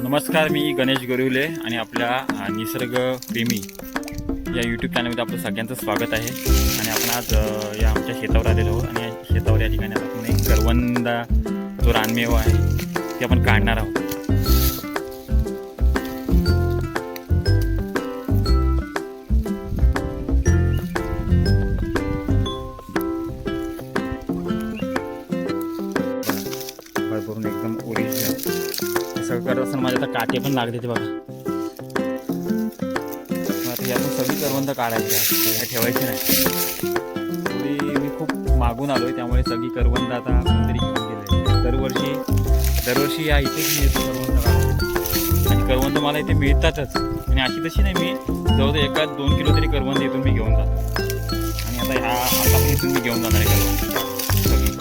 नमस्कार, मी गणेश गरुले आणि आपल्या निसर्ग प्रेमी या यूट्यूब चॅनलमध्ये आपलं सगळ्यांचं स्वागत आहे. आणि आपण आज या आमच्या शेतावर आलेलो आहोत आणि या शेतावर या ठिकाणी आपण एक करवंदा जो रानमेवा आहे ते आपण काढणार आहोत. भरभरून एकदम ओरिजिनल सगळं करत असताना माझ्या आता काटे पण लागले ते बघा. आता यातून सगळी करवंद काढायची आहे, ठेवायची नाही. थोडी मी खूप मागून आलो आहे त्यामुळे सगळी करवंद आता कोणतरी घेऊन गेले. दरवर्षी या इथेच मी येतो करवंद काढायला आणि करवंद मला इथे मिळतातच. आणि अशी तशी नाही, मी जवळजवळ 1-2 किलो तरी करवंद इथून मी घेऊन जातो. आणि आता पण इथून मी घेऊन जाणार आहे करवंद सगळी.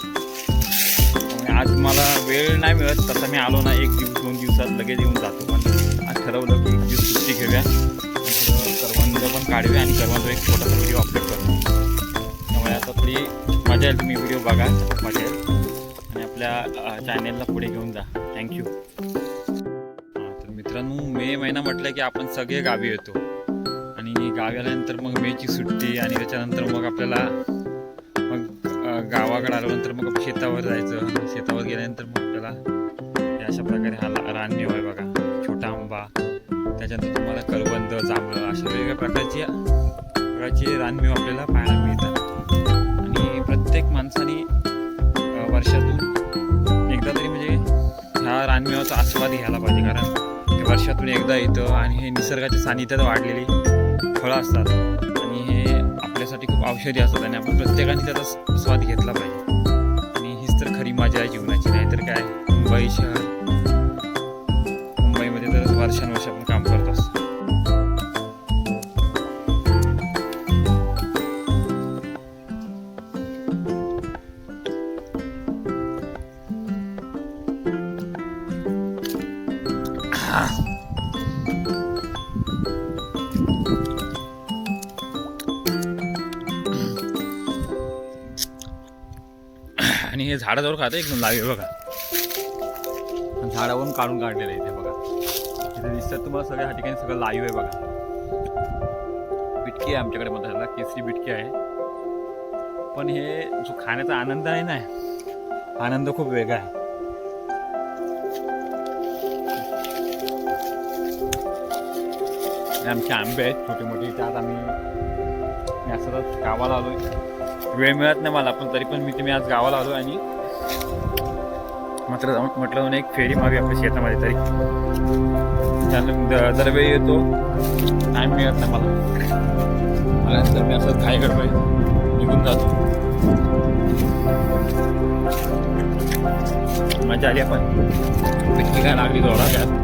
आज मला वेळ नाही मिळत, तसं मी आलो ना 1-2 दिवसात लगेच येऊन जातो. पण आज ठरवलं की 1 दिवस सुट्टी घेऊया, करवंद पण काढूया आणि करवंद एक छोटासा व्हिडिओ अपलोड करतो. त्यामुळे आता थोडी मजा येईल, तुम्ही व्हिडिओ बघा, मजा येईल आणि आपल्या चॅनेलला पुढे घेऊन जा. थँक्यू. तर मित्रांनो, मे महिना म्हटलं की आपण सगळे गावी येतो आणि गावी आल्यानंतर मग मेची सुट्टी आणि त्याच्यानंतर मग आपल्याला गावाकडे आल्यानंतर मग शेतावर जायचं. शेतावर गेल्यानंतर मग आपल्याला अशा प्रकारे हा रानमेवा आहे बघा, छोटा आंबा, त्याच्यानंतर तुम्हाला करवंद, जांभळं अशा वेगवेगळ्या प्रकारचे रानमेवा आपल्याला पाहायला मिळतात. आणि प्रत्येक माणसाने वर्षातून एकदा तरी म्हणजे ह्या रानमेवाचा आस्वाद घ्यायला पाहिजे, कारण हे वर्षातून एकदा येतं आणि हे निसर्गाच्या सानिध्यात वाढलेली फळं असतात आणि हे आपल्यासाठी खूप औषधी असतात आणि आपण प्रत्येकाने त्याचा स्वाद घेतला पाहिजे. आणि हीच तर खरी मजा आहे जीवनाची. नाहीतर काय, मुंबईमध्ये तर वर्षानुवर्ष आपण काम करत असतो. आणि हे झाडाजवळ खातं एकदम लाईव्ह बघा, झाडावरून काढून काढलेलं आहे ते बघा. इथे दिसतात तुम्हाला सगळ्या ह्या ठिकाणी सगळं लाईव्ह आहे बघा. बिटकी आहे आमच्याकडे, मध्ये केसरी बिटकी आहे. पण हे जो खाण्याचा आनंद आहे ना, आनंद खूप वेगळा आहे. आमचे आंबे आहेत छोटे मोठे, त्यात मी असं गावाला आलोय. वेळ मिळत नाही मला, पण तरी पण मी आज गावाला आलो आणि म्हटलं एक फेरी मारूया आपल्या शेतामध्ये. तरी त्यानंतर दरवेळी येतो, टाईम मिळत नाही मला नंतर मी असं घाई गडबड निघून जातो. मजा आली. आपण पिटकी काय लागली जोरात त्यात.